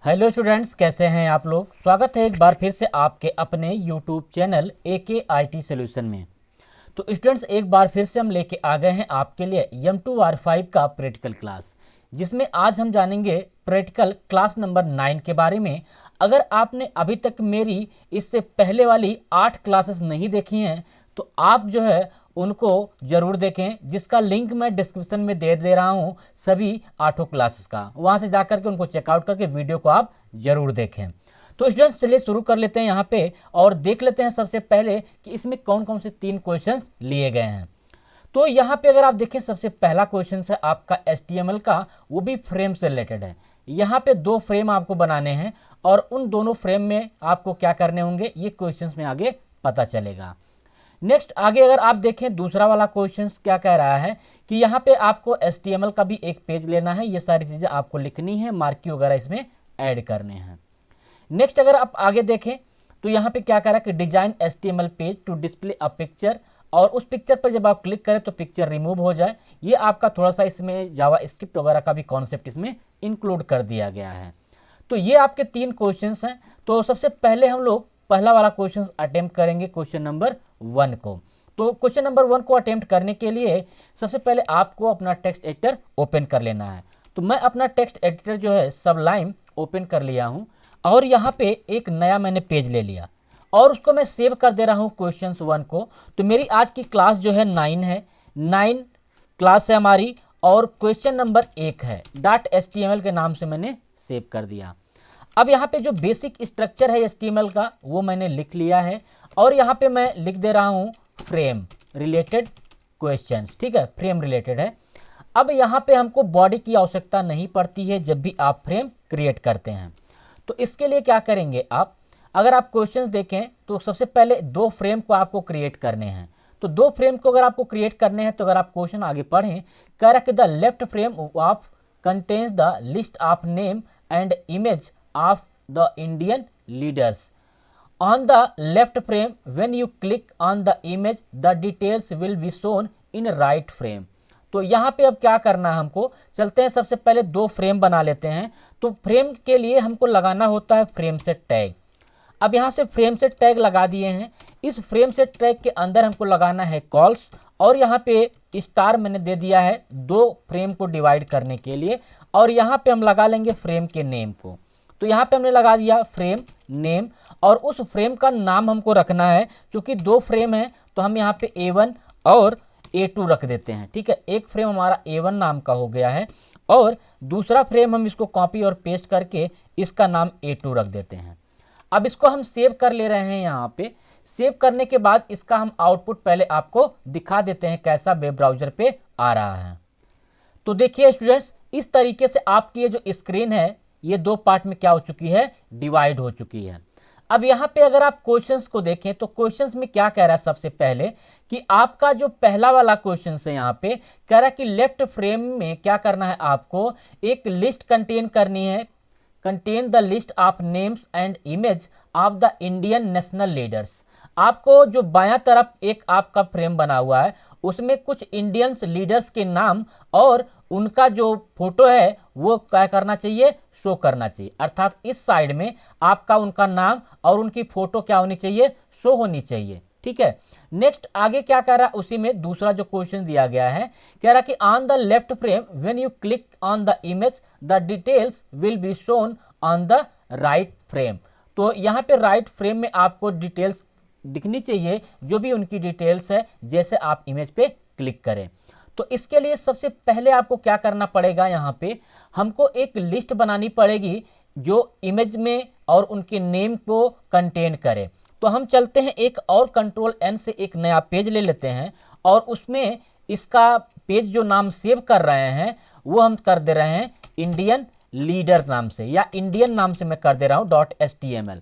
Hello students, कैसे हैं आप लोग। स्वागत है एक बार फिर से आपके अपने यूट्यूब चैनल AKIT सॉल्यूशन में। तो स्टूडेंट्स, एक बार फिर से हम लेके आ गए हैं आपके लिए M2R5 का प्रैक्टिकल क्लास, जिसमें आज हम जानेंगे प्रैक्टिकल क्लास नंबर 9 के बारे में। अगर आपने अभी तक मेरी इससे पहले वाली 8 क्लासेस नहीं देखी हैं तो आप जो है उनको ज़रूर देखें, जिसका लिंक मैं डिस्क्रिप्शन में दे रहा हूं सभी 8 क्लासेस का। वहां से जाकर के उनको चेकआउट करके वीडियो को आप ज़रूर देखें। तो स्टूडेंट्स, चलिए शुरू कर लेते हैं यहाँ पे और देख लेते हैं सबसे पहले कि इसमें कौन कौन से 3 क्वेश्चंस लिए गए हैं। तो यहाँ पे अगर आप देखें, सबसे पहला क्वेश्चन है आपका HTML का, वो भी फ्रेम से रिलेटेड है। यहाँ पे 2 फ्रेम आपको बनाने हैं और उन दोनों फ्रेम में आपको क्या करने होंगे ये क्वेश्चंस में आगे पता चलेगा। नेक्स्ट आगे अगर आप देखें, दूसरा वाला क्वेश्चन क्या कह रहा है कि यहाँ पे आपको HTML का भी एक पेज लेना है। ये सारी चीज़ें आपको लिखनी है, मार्किंग वगैरह इसमें ऐड करने हैं। नेक्स्ट अगर आप आगे देखें तो यहाँ पे क्या कह रहा है कि design HTML page to display a picture, और उस पिक्चर पर जब आप क्लिक करें तो पिक्चर रिमूव हो जाए। ये आपका थोड़ा सा इसमें जावा स्क्रिप्ट वगैरह का भी कॉन्सेप्ट इसमें इंक्लूड कर दिया गया है। तो ये आपके 3 क्वेश्चंस हैं। तो सबसे पहले हम लोग पहला वाला क्वेश्चन अटेम्प्ट करेंगे, क्वेश्चन नंबर 1 को। तो क्वेश्चन नंबर 1 को अटेम्प्ट करने के लिए सबसे पहले आपको अपना टेक्स्ट एडिटर ओपन कर लेना है। तो मैं अपना टेक्स्ट एडिटर जो है सबलाइम ओपन कर लिया हूँ और यहाँ पे एक नया मैंने पेज ले लिया और उसको मैं सेव कर दे रहा हूँ क्वेश्चन 1 को। तो मेरी आज की क्लास जो है 9 है, 9 क्लास है हमारी और क्वेश्चन नंबर 1 है। .html के नाम से मैंने सेव कर दिया। अब यहाँ पे जो बेसिक स्ट्रक्चर है HTML का वो मैंने लिख लिया है और यहाँ पे मैं लिख दे रहा हूँ फ्रेम रिलेटेड क्वेश्चंस। ठीक है, फ्रेम रिलेटेड है। अब यहाँ पे हमको बॉडी की आवश्यकता नहीं पड़ती है जब भी आप फ्रेम क्रिएट करते हैं। तो इसके लिए क्या करेंगे आप, अगर आप क्वेश्चंस देखें तो सबसे पहले 2 फ्रेम को आपको क्रिएट करने हैं। तो 2 फ्रेम को अगर आपको क्रिएट करने हैं तो अगर आप क्वेश्चन आगे पढ़ें, कह रहा कि the left frame of contains the list of name and image of the Indian leaders. On the left frame, when you click on the image, the details will be shown in right frame. तो यहाँ पे अब क्या करना है, हमको चलते हैं सबसे पहले 2 फ्रेम बना लेते हैं। तो फ्रेम के लिए हमको लगाना होता है फ्रेम से टैग। अब यहाँ से फ्रेम से टैग लगा दिए हैं। इस फ्रेम से टैग के अंदर हमको लगाना है कॉल्स और यहाँ पे स्टार मैंने दे दिया है 2 फ्रेम को डिवाइड करने के लिए। और यहाँ पे हम लगा लेंगे फ्रेम के नेम को। तो यहाँ पे हमने लगा दिया फ्रेम नेम और उस फ्रेम का नाम हमको रखना है। क्योंकि 2 फ्रेम है तो हम यहाँ पे A1 और A2 रख देते हैं। ठीक है, एक फ्रेम हमारा A1 नाम का हो गया है और दूसरा फ्रेम हम इसको कॉपी और पेस्ट करके इसका नाम A2 रख देते हैं। अब इसको हम सेव कर ले रहे हैं। यहाँ पे सेव करने के बाद इसका हम आउटपुट पहले आपको दिखा देते हैं कैसा वेब ब्राउजर पे आ रहा है। तो देखिए स्टूडेंट्स, इस तरीके से आपकी ये जो स्क्रीन है ये 2 पार्ट में क्या हो चुकी है, डिवाइड हो चुकी है। अब यहाँ पे अगर आप क्वेश्चंस को देखें तो क्वेश्चंस में क्या कह रहा है, सबसे पहले कि आपका जो पहला वाला क्वेश्चन है यहाँ पे कह रहा है कि लेफ्ट फ्रेम में क्या करना है, आपको एक लिस्ट कंटेन करनी है। Contain the list of names and image of the Indian national leaders. आपको जो बायां तरफ एक आपका फ्रेम बना हुआ है उसमें कुछ इंडियंस लीडर्स के नाम और उनका जो फोटो है वो क्या करना चाहिए, शो करना चाहिए। अर्थात इस साइड में आपका उनका नाम और उनकी फोटो क्या होनी चाहिए, शो होनी चाहिए। ठीक है, नेक्स्ट आगे क्या कह रहा है, उसी में दूसरा जो क्वेश्चन दिया गया है कह रहा कि on the left frame when you click on the image the details will be shown on the right frame. तो यहाँ पे राइट फ्रेम में आपको डिटेल्स दिखनी चाहिए, जो भी उनकी डिटेल्स है, जैसे आप इमेज पे क्लिक करें। तो इसके लिए सबसे पहले आपको क्या करना पड़ेगा, यहाँ पे हमको एक लिस्ट बनानी पड़ेगी जो इमेज में और उनके नेम को कंटेन करे। तो हम चलते हैं एक और Ctrl+N से एक नया पेज ले लेते हैं और उसमें इसका पेज जो नाम सेव कर रहे हैं वो हम कर दे रहे हैं इंडियन लीडर नाम से, या इंडियन नाम से मैं कर दे रहा हूँ .html।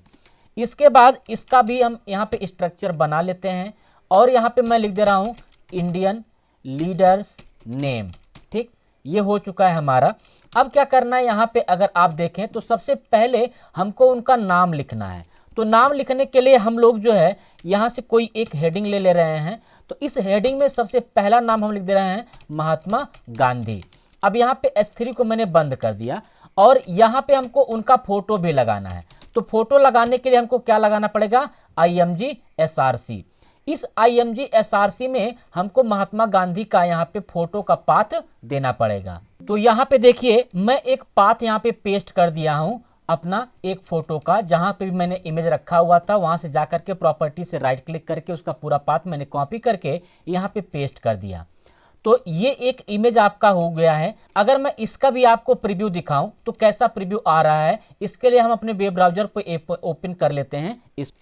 इसके बाद इसका भी हम यहाँ पे स्ट्रक्चर बना लेते हैं और यहाँ पे मैं लिख दे रहा हूँ इंडियन लीडर्स नेम। ठीक, ये हो चुका है हमारा। अब क्या करना है, यहाँ पे अगर आप देखें तो सबसे पहले हमको उनका नाम लिखना है। तो नाम लिखने के लिए हम लोग जो है यहाँ से कोई एक हेडिंग ले रहे हैं। तो इस हेडिंग में सबसे पहला नाम हम लिख दे रहे हैं महात्मा गांधी। अब यहाँ पे S3 को मैंने बंद कर दिया और यहाँ पे हमको उनका फोटो भी लगाना है। तो फोटो लगाने के लिए हमको क्या लगाना पड़ेगा, IMG SRC। इस IMG SRC में हमको महात्मा गांधी का यहाँ पे फोटो का पाथ देना पड़ेगा। तो यहाँ पे देखिए मैं एक पाथ यहाँ पे पेस्ट कर दिया हूँ अपना एक फोटो का, जहाँ पे भी मैंने इमेज रखा हुआ था वहाँ से जाकर के प्रॉपर्टी से राइट क्लिक करके उसका पूरा पाथ मैंने कॉपी करके यहाँ पे पेस्ट कर दिया। तो ये एक इमेज आपका हो गया है। अगर मैं इसका भी आपको प्रीव्यू दिखाऊं तो कैसा प्रीव्यू आ रहा है, इसके लिए हम अपने वेब ब्राउजर पर ओपन कर लेते हैं इस।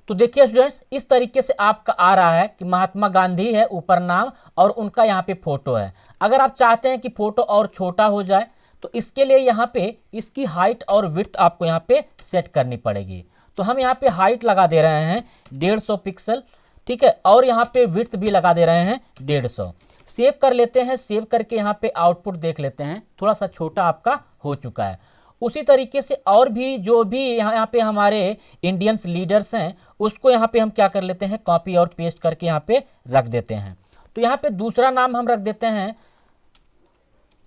तो देखिए स्टूडेंट्स, इस तरीके से आपका आ रहा है कि महात्मा गांधी है ऊपर नाम और उनका यहाँ पे फोटो है। अगर आप चाहते हैं कि फोटो और छोटा हो जाए तो इसके लिए यहाँ पे इसकी हाइट और विड्थ आपको यहाँ पे सेट करनी पड़ेगी। तो हम यहाँ पे हाइट लगा दे रहे हैं 150 पिक्सल, ठीक है, और यहाँ पे विड्थ भी लगा दे रहे हैं 150। सेव कर लेते हैं। सेव करके यहाँ पे आउटपुट देख लेते हैं, थोड़ा सा छोटा आपका हो चुका है। उसी तरीके से और भी जो भी यहाँ पे हमारे इंडियंस लीडर्स हैं उसको यहाँ पे हम क्या कर लेते हैं, कॉपी और पेस्ट करके यहाँ पे रख देते हैं। तो यहाँ पे दूसरा नाम हम रख देते हैं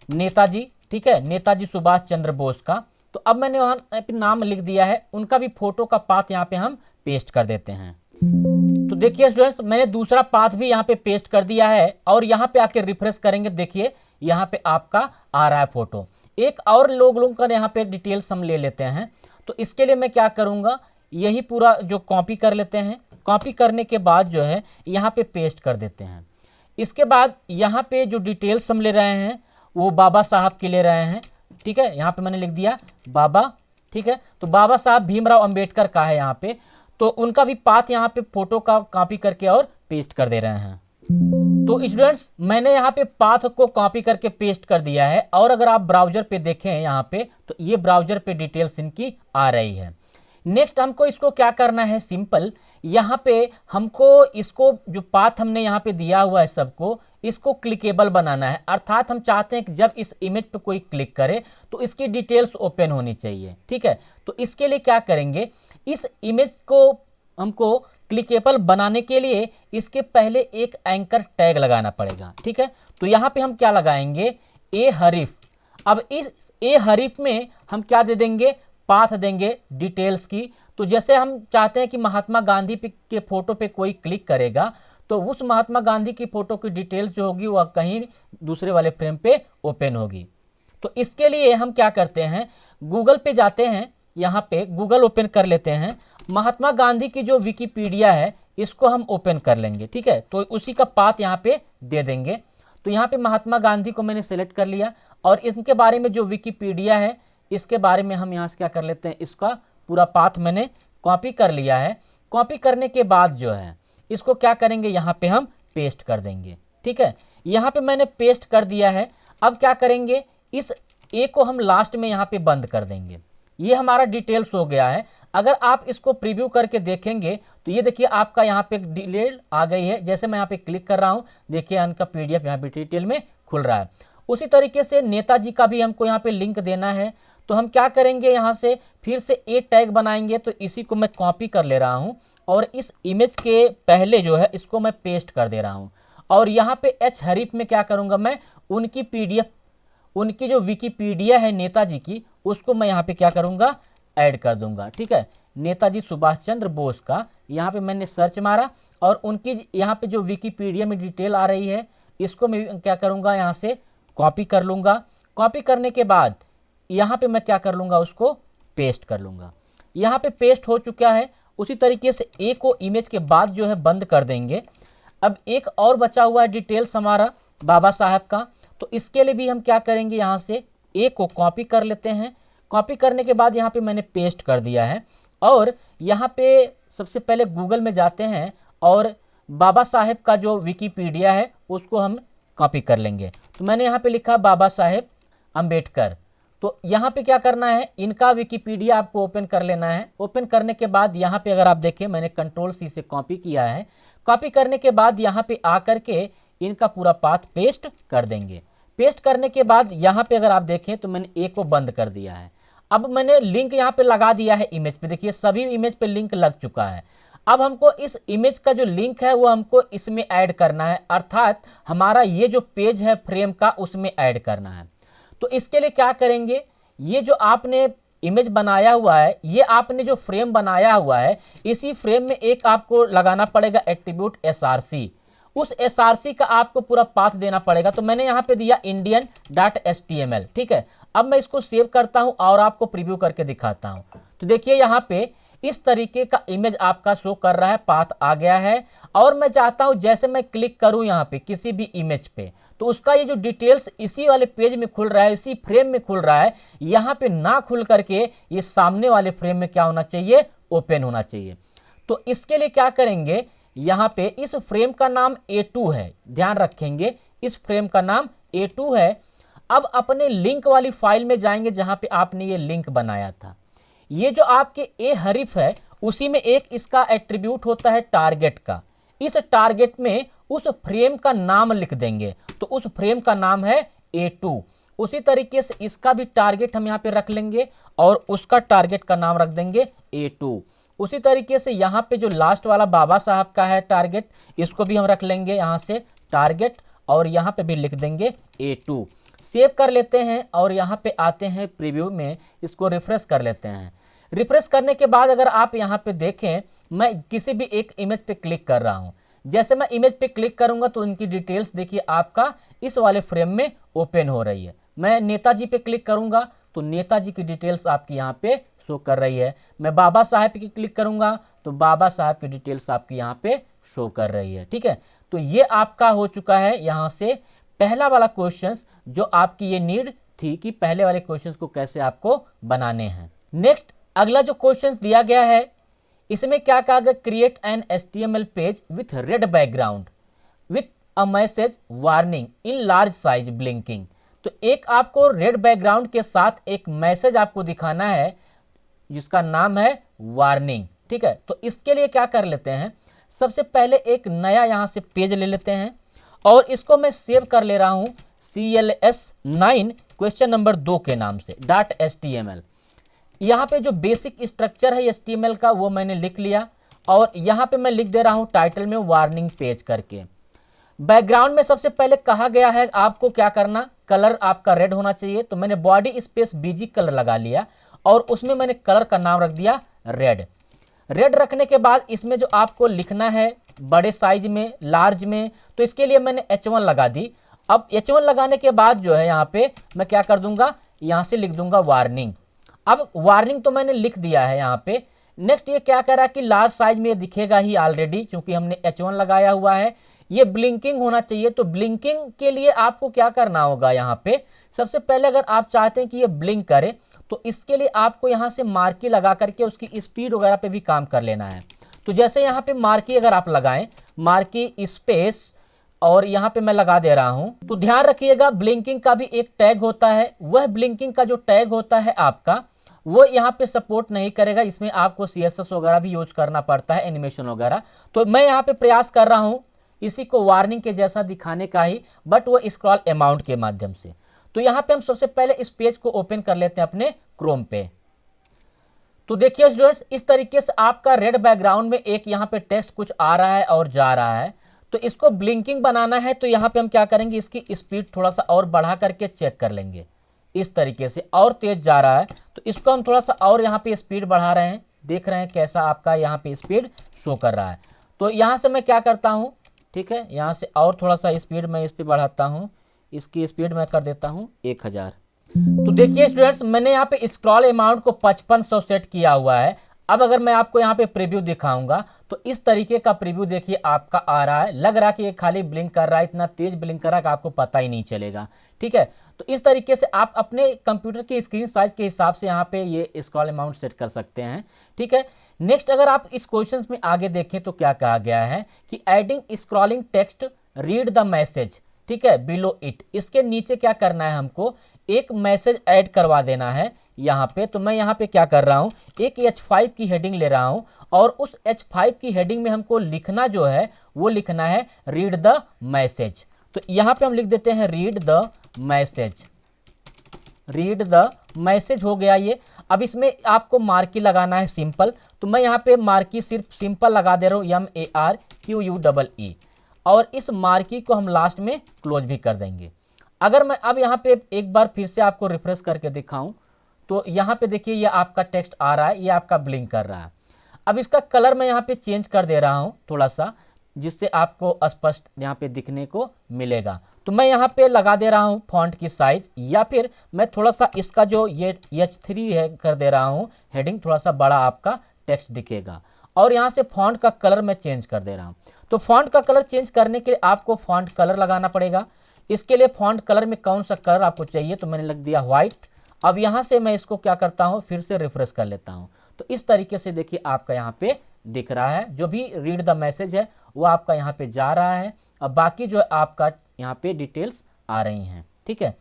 नेताजी, ठीक है, नेताजी सुभाष चंद्र बोस का। तो अब मैंने वहाँ पे नाम लिख दिया है, उनका भी फोटो का पाथ यहाँ पे हम पेस्ट कर देते हैं। तो देखिए स्टूडेंट्स, मैंने दूसरा पाथ भी यहाँ पे पेस्ट कर दिया है और यहाँ पे आके रिफ्रेश करेंगे, देखिए यहाँ पे आपका आ रहा है फोटो। एक और लोगों का यहाँ पे डिटेल्स हम ले लेते हैं। तो इसके लिए मैं क्या करूँगा, यही पूरा जो कॉपी कर लेते हैं। कॉपी करने के बाद जो है यहाँ पे पेस्ट कर देते हैं। इसके बाद यहाँ पे जो डिटेल्स हम ले रहे हैं वो बाबा साहब के ले रहे हैं, ठीक है, यहाँ पे मैंने लिख दिया बाबा, ठीक है। तो बाबा साहब भीमराव अंबेडकर का है यहाँ पे, तो उनका भी पाथ यहाँ पे फोटो का कॉपी करके और पेस्ट कर दे रहे हैं। तो स्टूडेंट्स, मैंने यहाँ पे पाथ को कॉपी करके पेस्ट कर दिया है और अगर आप ब्राउजर पे देखें यहाँ पे तो ये ब्राउजर पे डिटेल्स इनकी आ रही है। नेक्स्ट हमको इसको क्या करना है, सिंपल यहाँ पे हमको इसको जो पाथ हमने यहाँ पे दिया हुआ है सबको, इसको क्लिकेबल बनाना है। अर्थात हम चाहते हैं कि जब इस इमेज पे कोई क्लिक करे तो इसकी डिटेल्स ओपन होनी चाहिए, ठीक है। तो इसके लिए क्या करेंगे, इस इमेज को हमको क्लिकेबल बनाने के लिए इसके पहले एक एंकर टैग लगाना पड़ेगा, ठीक है। तो यहाँ पे हम क्या लगाएंगे, ए हरीफ। अब इस ए हरीफ में हम क्या दे देंगे, पाथ देंगे डिटेल्स की। तो जैसे हम चाहते हैं कि महात्मा गांधी के फोटो पे कोई क्लिक करेगा तो उस महात्मा गांधी की फोटो की डिटेल्स जो होगी वह कहीं दूसरे वाले फ्रेम पे ओपन होगी। तो इसके लिए हम क्या करते हैं, गूगल पे जाते हैं, यहाँ पे गूगल ओपन कर लेते हैं। महात्मा गांधी की जो विकिपीडिया है इसको हम ओपन कर लेंगे, ठीक है। तो उसी का पाथ यहाँ पे दे देंगे। तो यहाँ पे महात्मा गांधी को मैंने सेलेक्ट कर लिया और इनके बारे में जो विकिपीडिया है इसके बारे में हम यहाँ से क्या कर लेते हैं, इसका पूरा पाथ मैंने कॉपी कर लिया है। कॉपी करने के बाद जो है इसको क्या करेंगे, यहाँ पे हम पेस्ट कर देंगे, ठीक है। यहाँ पे मैंने पेस्ट कर दिया है। अब क्या करेंगे, इस ए को हम लास्ट में यहाँ पे बंद कर देंगे। ये हमारा डिटेल्स हो गया है। अगर आप इसको प्रीव्यू करके देखेंगे तो ये देखिए आपका यहाँ पे डिटेल आ गई है। जैसे मैं यहाँ पे क्लिक कर रहा हूँ, देखिए उनका PDF यहाँ पे डिटेल में खुल रहा है। उसी तरीके से नेताजी का भी हमको यहाँ पे लिंक देना है। तो हम क्या करेंगे, यहाँ से फिर से ए टैग बनाएंगे। तो इसी को मैं कॉपी कर ले रहा हूँ और इस इमेज के पहले जो है इसको मैं पेस्ट कर दे रहा हूँ। और यहाँ पे एच हरीफ में क्या करूँगा, मैं उनकी PDF, उनकी जो विकिपीडिया है नेताजी की, उसको मैं यहाँ पे क्या करूँगा, ऐड कर दूंगा, ठीक है। नेताजी सुभाष चंद्र बोस का यहाँ पे मैंने सर्च मारा और उनकी यहाँ पे जो विकिपीडिया में डिटेल आ रही है इसको मैं क्या करूँगा, यहाँ से कॉपी कर लूँगा। कॉपी करने के बाद यहाँ पे मैं क्या कर लूँगा, उसको पेस्ट कर लूँगा। यहाँ पे पेस्ट हो चुका है। उसी तरीके से ए को इमेज के बाद जो है बंद कर देंगे। अब एक और बचा हुआ है डिटेल्स हमारा बाबा साहब का। तो इसके लिए भी हम क्या करेंगे, यहाँ से ए को कॉपी कर लेते हैं। कॉपी करने के बाद यहाँ पे मैंने पेस्ट कर दिया है और यहाँ पे सबसे पहले गूगल में जाते हैं और बाबा साहेब का जो विकिपीडिया है उसको हम कॉपी कर लेंगे। तो मैंने यहाँ पे लिखा बाबा साहेब अंबेडकर। तो यहाँ पे क्या करना है, इनका विकिपीडिया आपको ओपन कर लेना है। ओपन करने के बाद यहाँ पे अगर आप देखें मैंने Ctrl+C से कॉपी किया है। कॉपी करने के बाद यहाँ पे आकर के इनका पूरा पाथ पेस्ट कर देंगे। पेस्ट करने के बाद यहाँ पे अगर आप देखें तो मैंने ए को बंद कर दिया है। अब मैंने लिंक यहाँ पे लगा दिया है इमेज पे, देखिए सभी इमेज पे लिंक लग चुका है। अब हमको इस इमेज का जो लिंक है वो हमको इसमें ऐड करना है, अर्थात हमारा ये जो पेज है फ्रेम का उसमें ऐड करना है। तो इसके लिए क्या करेंगे, ये जो आपने इमेज बनाया हुआ है, ये आपने जो फ्रेम बनाया हुआ है, इसी फ्रेम में एक आपको लगाना पड़ेगा एट्रीब्यूट src। उस src का आपको पूरा पाथ देना पड़ेगा। तो मैंने यहाँ पे दिया indian.html, ठीक है। अब मैं इसको सेव करता हूँ और आपको प्रीव्यू करके दिखाता हूँ। तो देखिए यहाँ पे इस तरीके का इमेज आपका शो कर रहा है, पाथ आ गया है। और मैं चाहता हूं जैसे मैं क्लिक करूं यहाँ पे किसी भी इमेज पे, तो उसका ये जो डिटेल्स इसी वाले पेज में खुल रहा है, इसी फ्रेम में खुल रहा है, यहाँ पे ना खुल करके ये सामने वाले फ्रेम में क्या होना चाहिए, ओपन होना चाहिए। तो इसके लिए क्या करेंगे, यहाँ पे इस फ्रेम का नाम A2 है, ध्यान रखेंगे इस फ्रेम का नाम A2 है। अब अपने लिंक वाली फाइल में जाएंगे जहां पे आपने ये लिंक बनाया था। ये जो आपके ए हरीफ है, उसी में एक इसका एट्रीब्यूट होता है टारगेट का। इस टारगेट में उस फ्रेम का नाम लिख देंगे, तो उस फ्रेम का नाम है A2। उसी तरीके से इसका भी टारगेट हम यहाँ पे रख लेंगे और उसका टारगेट का नाम रख देंगे A2। उसी तरीके से यहाँ पे जो लास्ट वाला बाबा साहब का है टारगेट, इसको भी हम रख लेंगे यहाँ से टारगेट और यहाँ पे भी लिख देंगे A2। सेव कर लेते हैं और यहाँ पे आते हैं प्रीव्यू में, इसको रिफ्रेश कर लेते हैं। रिफ्रेश करने के बाद अगर आप यहाँ पे देखें, मैं किसी भी एक इमेज पे क्लिक कर रहा हूँ। जैसे मैं इमेज पे क्लिक करूंगा तो इनकी डिटेल्स देखिए आपका इस वाले फ्रेम में ओपन हो रही है। मैं नेताजी पे क्लिक करूंगा तो नेताजी की डिटेल्स आपकी यहाँ पे शो कर रही है। मैं बाबा साहब पे क्लिक करूंगा तो बाबा साहब की डिटेल्स आपकी यहाँ पे शो कर रही है, ठीक है। तो ये आपका हो चुका है यहाँ से पहला वाला क्वेश्चन, जो आपकी ये नीड थी कि पहले वाले क्वेश्चंस को कैसे आपको बनाने हैं। नेक्स्ट अगला जो क्वेश्चन दिया गया है, इसमें क्या कहा गया, create an HTML page with red background with a message warning in large size blinking. तो एक आपको रेड बैकग्राउंड के साथ एक मैसेज आपको दिखाना है जिसका नाम है वार्निंग, ठीक है। तो इसके लिए क्या कर लेते हैं, सबसे पहले एक नया यहाँ से पेज ले लेते हैं और इसको मैं सेव कर ले रहा हूँ CLS9 क्वेश्चन नंबर 2 के नाम से .html। यहाँ पे जो बेसिक स्ट्रक्चर है HTML का वो मैंने लिख लिया और यहाँ पे मैं लिख दे रहा हूँ टाइटल में वार्निंग पेज करके। बैकग्राउंड में सबसे पहले कहा गया है आपको क्या करना, कलर आपका रेड होना चाहिए। तो मैंने बॉडी स्पेस BG कलर लगा लिया और उसमें मैंने कलर का नाम रख दिया रेड। रेड रखने के बाद इसमें जो आपको लिखना है बड़े साइज में, लार्ज में, तो इसके लिए मैंने H1 लगा दी। अब H1 लगाने के बाद जो है यहाँ पे मैं क्या कर दूंगा, यहाँ से लिख दूंगा वार्निंग। अब वार्निंग तो मैंने लिख दिया है यहाँ पे। नेक्स्ट ये क्या कह रहा है कि लार्ज साइज में दिखेगा ही ऑलरेडी, क्योंकि हमने H1 लगाया हुआ है। ये ब्लिंकिंग होना चाहिए, तो ब्लिंकिंग के लिए आपको क्या करना होगा, यहाँ पे सबसे पहले अगर आप चाहते हैं कि ये ब्लिंक करे तो इसके लिए आपको यहाँ से मार्की लगा करके उसकी स्पीड वगैरह पे भी काम कर लेना है। तो जैसे यहाँ पे मार्की अगर आप लगाएं, मार्की स्पेस और यहाँ पे मैं लगा दे रहा हूँ, तो ध्यान रखिएगा ब्लिंकिंग का भी एक टैग होता है। वह ब्लिंकिंग का जो टैग होता है आपका, वो यहाँ पे सपोर्ट नहीं करेगा। इसमें आपको CSS वगैरह भी यूज करना पड़ता है, एनिमेशन वगैरह। तो मैं यहाँ पे प्रयास कर रहा हूँ इसी को वार्निंग के जैसा दिखाने का ही, बट वो स्क्रॉल अमाउंट के माध्यम से। तो यहाँ पे हम सबसे पहले इस पेज को ओपन कर लेते हैं अपने क्रोम पे। तो देखिए स्टूडेंट्स, इस तरीके से आपका रेड बैकग्राउंड में एक यहाँ पे टेक्स्ट कुछ आ रहा है और जा रहा है। तो इसको ब्लिंकिंग बनाना है, तो यहाँ पे हम क्या करेंगे, इसकी स्पीड थोड़ा सा और बढ़ा करके चेक कर लेंगे। इस तरीके से और तेज जा रहा है, तो इसको हम थोड़ा सा और यहाँ पे स्पीड बढ़ा रहे हैं। देख रहे हैं कैसा आपका यहाँ पे स्पीड शो कर रहा है। तो यहाँ से मैं क्या करता हूँ, ठीक है, यहाँ से और थोड़ा सा स्पीड मैं इस पर बढ़ाता हूँ। इसकी स्पीड मैं कर देता हूँ 1000। तो देखिए स्टूडेंट्स, मैंने यहाँ पे स्क्रॉल अमाउंट को 5500 सेट किया हुआ है। अब अगर मैं आपको यहाँ पे प्रीव्यू दिखाऊंगा तो इस तरीके का प्रीव्यू देखिए आपका आ रहा है। लग रहा है कि ये खाली ब्लिंक कर रहा है, इतना तेज ब्लिंक कर रहा है कि आपको पता ही नहीं चलेगा, ठीक है। तो इस तरीके से आप अपने कंप्यूटर की स्क्रीन साइज के हिसाब से यहाँ पे ये स्क्रॉल अमाउंट सेट कर सकते हैं, ठीक है। नेक्स्ट अगर आप इस क्वेश्चन में आगे देखें तो क्या कहा गया है कि adding scrolling text read the message, ठीक है, बिलो इट। इसके नीचे क्या करना है, हमको एक मैसेज ऐड करवा देना है यहाँ पे। तो मैं यहाँ पे क्या कर रहा हूँ, एक H5 की हेडिंग ले रहा हूँ और उस H5 की हेडिंग में हमको लिखना जो है वो लिखना है रीड द मैसेज। तो यहाँ पे हम लिख देते हैं read the message. Read the message हो गया ये। अब इसमें आपको मार्की लगाना है सिंपल, तो मैं यहाँ पे मार्की सिर्फ सिंपल लगा दे रहा हूँ MARQUEE, और इस मार्की को हम लास्ट में क्लोज भी कर देंगे। अगर मैं अब यहाँ पे एक बार फिर से आपको रिफ्रेश करके दिखाऊं तो यहाँ पे देखिए ये आपका टेक्स्ट आ रहा है, ये आपका ब्लिंक कर रहा है। अब इसका कलर मैं यहाँ पे चेंज कर दे रहा हूँ थोड़ा सा, जिससे आपको स्पष्ट यहाँ पे दिखने को मिलेगा। तो मैं यहाँ पे लगा दे रहा हूँ फॉन्ट की साइज, या फिर मैं थोड़ा सा इसका जो ये H3 है कर दे रहा हूँ हेडिंग, थोड़ा सा बड़ा आपका टेक्स्ट दिखेगा। और यहाँ से फॉन्ट का कलर मैं चेंज कर दे रहा हूँ। तो फॉन्ट का कलर चेंज करने के लिए आपको फॉन्ट कलर लगाना पड़ेगा। इसके लिए फॉन्ट कलर में कौन सा कलर आपको चाहिए, तो मैंने लग दिया व्हाइट। अब यहाँ से मैं इसको क्या करता हूँ, फिर से रिफ्रेश कर लेता हूँ। तो इस तरीके से देखिए आपका यहाँ पे दिख रहा है, जो भी रीड द मैसेज है वो आपका यहाँ पे जा रहा है। अब बाकी जो है आपका यहाँ पे डिटेल्स आ रही हैं, ठीक है।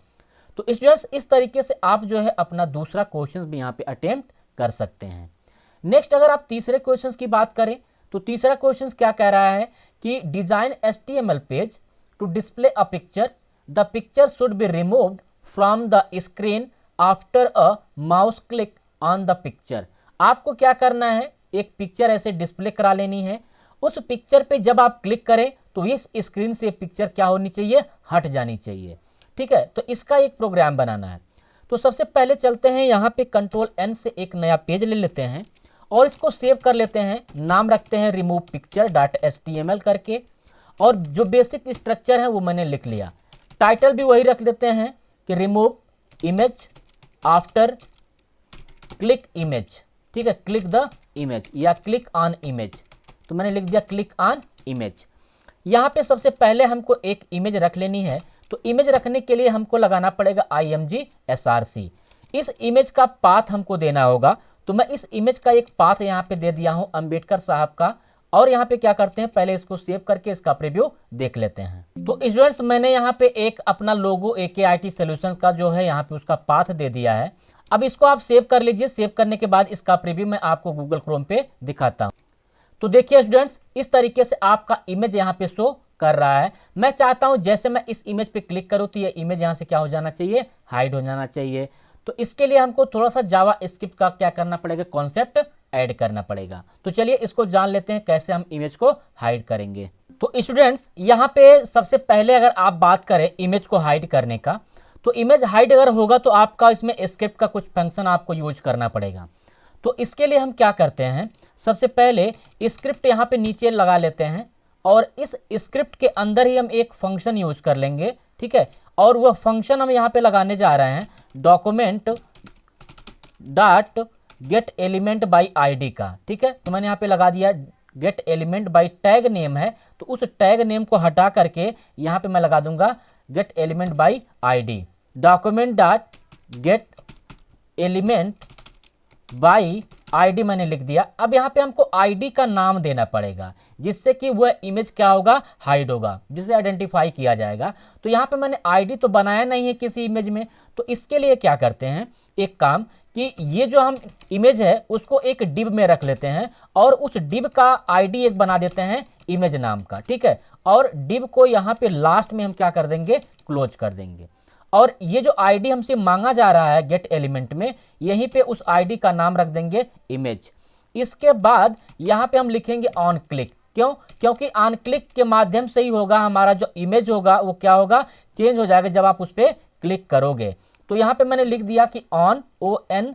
तो इस तरीके से आप जो है अपना दूसरा क्वेश्चन भी यहाँ पे अटेम्प्ट कर सकते हैं। नेक्स्ट अगर आप तीसरे क्वेश्चन की बात करें, तो तीसरा क्वेश्चन क्या कह रहा है कि design HTML page to display a picture, the picture should be removed from the screen after a mouse click on the picture. आपको क्या करना है, एक पिक्चर ऐसे डिस्प्ले करा लेनी है। उस पिक्चर पे जब आप क्लिक करें तो इस स्क्रीन से पिक्चर क्या होनी चाहिए, हट जानी चाहिए, ठीक है। तो इसका एक प्रोग्राम बनाना है। तो सबसे पहले चलते हैं यहाँ पे Ctrl+N से एक नया पेज ले लेते हैं और इसको सेव कर लेते हैं। नाम रखते हैं रिमूव पिक्चर .html करके, और जो बेसिक स्ट्रक्चर है वो मैंने लिख लिया। टाइटल भी वही रख देते हैं कि remove image after click image, ठीक है, क्लिक द इमेज या क्लिक ऑन इमेज। तो मैंने लिख दिया क्लिक ऑन इमेज। यहाँ पे सबसे पहले हमको एक इमेज रख लेनी है। तो इमेज रखने के लिए हमको लगाना पड़ेगा img src। इस इमेज का पाथ हमको देना होगा। तो मैं इस इमेज का एक पाथ यहाँ पे दे दिया हूँ अंबेडकर साहब का। और यहाँ पे क्या करते हैं, पहले इसको सेव करके इसका प्रीव्यू देख लेते हैं। तो स्टूडेंट्स मैंने यहाँ पे एक अपना लोगो AKIT सॉल्यूशन का जो है यहाँ पे उसका पाथ दे दिया है। अब इसको आप सेव कर लीजिए। सेव करने के बाद इसका प्रीव्यू मैं आपको गूगल क्रोम पे दिखाता हूँ। तो देखिए स्टूडेंट्स, इस तरीके से आपका इमेज यहाँ पे शो कर रहा है। मैं चाहता हूं जैसे मैं इस इमेज पे क्लिक करूं तो ये इमेज यहाँ से क्या हो जाना चाहिए, हाइड हो जाना चाहिए। तो इसके लिए हमको थोड़ा सा जावा स्क्रिप्ट का क्या करना पड़ेगा, कॉन्सेप्ट ऐड करना पड़ेगा। तो चलिए इसको जान लेते हैं कैसे हम इमेज को हाइड करेंगे। तो स्टूडेंट्स यहाँ पे सबसे पहले अगर आप बात करें इमेज को हाइड करने का, तो इमेज हाइड अगर होगा तो आपका इसमें स्क्रिप्ट का कुछ फंक्शन आपको यूज करना पड़ेगा। तो इसके लिए हम क्या करते हैं, सबसे पहले स्क्रिप्ट यहाँ पे नीचे लगा लेते हैं और इस स्क्रिप्ट के अंदर ही हम एक फंक्शन यूज कर लेंगे, ठीक है। और वह फंक्शन हम यहाँ पे लगाने जा रहे हैं document dot gate element by ID का, ठीक है। तो मैंने यहाँ पे लगा दिया gate element by tag name है, तो उस टैग नेम को हटा करके यहाँ पे मैं लगा दूंगा gate element by ID। Document dot gate element by ID मैंने लिख दिया। अब यहाँ पे हमको ID का नाम देना पड़ेगा जिससे कि वह इमेज क्या होगा, हाइड होगा, जिसे आइडेंटिफाई किया जाएगा। तो यहाँ पे मैंने ID तो बनाया नहीं है किसी इमेज में। तो इसके लिए क्या करते हैं, एक काम कि ये जो हम इमेज है उसको एक डिव में रख लेते हैं और उस डिव का ID एक बना देते हैं इमेज नाम का, ठीक है। और डिव को यहाँ पे लास्ट में हम क्या कर देंगे, क्लोज कर देंगे। और ये जो ID हमसे मांगा जा रहा है गेट एलिमेंट में, यहीं पे उस ID का नाम रख देंगे इमेज। इसके बाद यहाँ पे हम लिखेंगे ऑन क्लिक। क्यों, क्योंकि ऑन क्लिक के माध्यम से ही होगा हमारा जो इमेज होगा वो क्या होगा, चेंज हो जाएगा जब आप उस पर क्लिक करोगे। तो यहाँ पे मैंने लिख दिया कि ऑन ONCLICK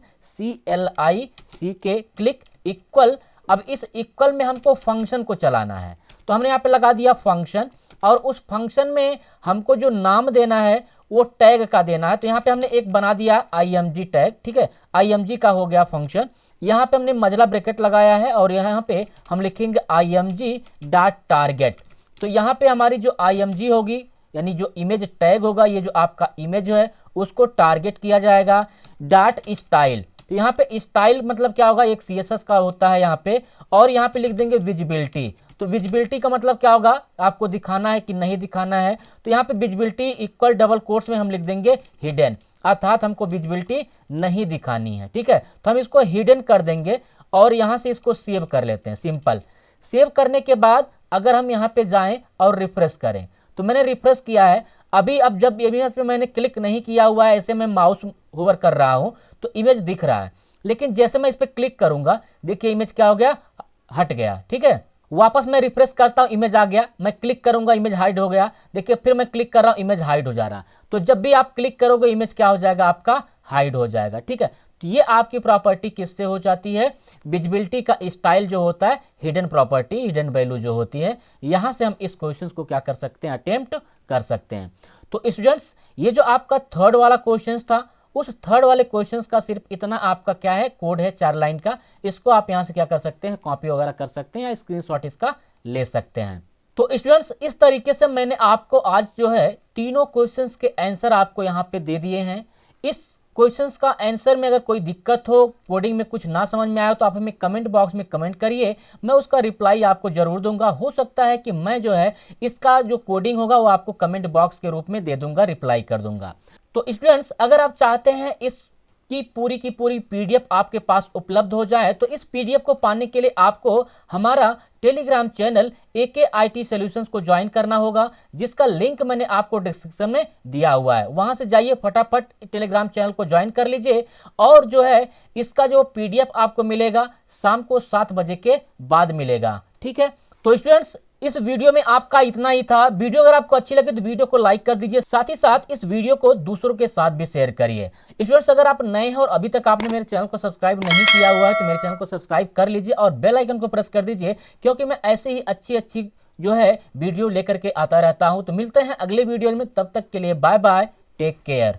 क्लिक इक्वल। अब इस इक्वल में हमको फंक्शन को चलाना है, तो हमने यहाँ पे लगा दिया फंक्शन। और उस फंक्शन में हमको जो नाम देना है वो टैग का देना है। तो यहाँ पे हमने एक बना दिया IMG टैग, ठीक है। IMG का हो गया फंक्शन। यहाँ पे हमने मजला ब्रैकेट लगाया है और यहाँ पे हम लिखेंगे IMG डॉट टारगेट। तो यहाँ पे हमारी जो IMG होगी यानी जो इमेज टैग होगा, ये जो आपका इमेज है उसको टारगेट किया जाएगा। डॉट स्टाइल, तो यहाँ पे स्टाइल मतलब क्या होगा, एक CSS का होता है यहाँ पे। और यहाँ पे लिख देंगे विजिबिलिटी। तो विजिबिलिटी का मतलब क्या होगा, आपको दिखाना है कि नहीं दिखाना है। तो यहाँ पे विजिबिलिटी इक्वल डबल कोट्स में हम लिख देंगे हिडन, अर्थात हमको विजिबिलिटी नहीं दिखानी है, ठीक है। तो हम इसको हिडन कर देंगे और यहाँ से इसको सेव कर लेते हैं, सिंपल। सेव करने के बाद अगर हम यहाँ पे जाएं और रिफ्रेश करें, तो मैंने रिफ्रेश किया है अभी। अब जब इमेज पे मैंने क्लिक नहीं किया हुआ है, ऐसे मैं माउस होवर कर रहा हूँ तो इमेज दिख रहा है। लेकिन जैसे मैं इस पर क्लिक करूंगा, देखिए इमेज क्या हो गया, हट गया, ठीक है। वापस मैं रिफ्रेश करता हूं, इमेज आ गया। मैं क्लिक करूंगा, इमेज हाइड हो गया। देखिए फिर मैं क्लिक कर रहा हूं, इमेज हाइड हो जा रहा। तो जब भी आप क्लिक करोगे इमेज क्या हो जाएगा, आपका हाइड हो जाएगा, ठीक है। तो ये आपकी प्रॉपर्टी किससे हो जाती है, विजिबिलिटी का स्टाइल जो होता है, हिडन प्रॉपर्टी, हिडन वैल्यू जो होती है, यहां से हम इस क्वेश्चन को क्या कर सकते हैं, अटेम्प्ट कर सकते हैं। तो स्टूडेंट्स ये जो आपका थर्ड वाला क्वेश्चन था, उस थर्ड वाले क्वेश्चंस का सिर्फ इतना आपका क्या है, कोड है 4 लाइन का। इसको आप यहां से क्या कर सकते हैं, कॉपी वगैरह कर सकते हैं या स्क्रीनशॉट इसका ले सकते हैं। तो स्टूडेंट्स इस तरीके से मैंने आपको आज जो है तीनों क्वेश्चंस के आंसर आपको यहां पे दे दिए हैं। इस क्वेश्चंस का आंसर में अगर कोई दिक्कत हो, कोडिंग में कुछ ना समझ में आया तो आप हमें कमेंट बॉक्स में कमेंट करिए, मैं उसका रिप्लाई आपको जरूर दूंगा। हो सकता है कि मैं जो है इसका जो कोडिंग होगा वो आपको कमेंट बॉक्स के रूप में दे दूंगा, रिप्लाई कर दूंगा। तो स्टूडेंट्स अगर आप चाहते हैं इस की पूरी पीडीएफ आपके पास उपलब्ध हो जाए, तो इस पीडीएफ को पाने के लिए आपको हमारा Telegram channel AK IT solutions को ज्वाइन करना होगा, जिसका लिंक मैंने आपको डिस्क्रिप्शन में दिया हुआ है। वहां से जाइए, फटाफट टेलीग्राम चैनल को ज्वाइन कर लीजिए और जो है इसका जो पीडीएफ आपको मिलेगा शाम को 7 बजे के बाद मिलेगा, ठीक है। तो स्टूडेंट्स इस वीडियो में आपका इतना ही था। वीडियो अगर आपको अच्छी लगे तो वीडियो को लाइक कर दीजिए, साथ ही साथ इस वीडियो को दूसरों के साथ भी शेयर करिए। स्टूडेंट्स अगर आप नए हैं और अभी तक आपने मेरे चैनल को सब्सक्राइब नहीं किया हुआ है तो मेरे चैनल को सब्सक्राइब कर लीजिए और बेल आइकन को प्रेस कर दीजिए, क्योंकि मैं ऐसे ही अच्छी जो है वीडियो लेकर के आता रहता हूं। तो मिलते हैं अगले वीडियो में, तब तक के लिए बाय बाय, टेक केयर।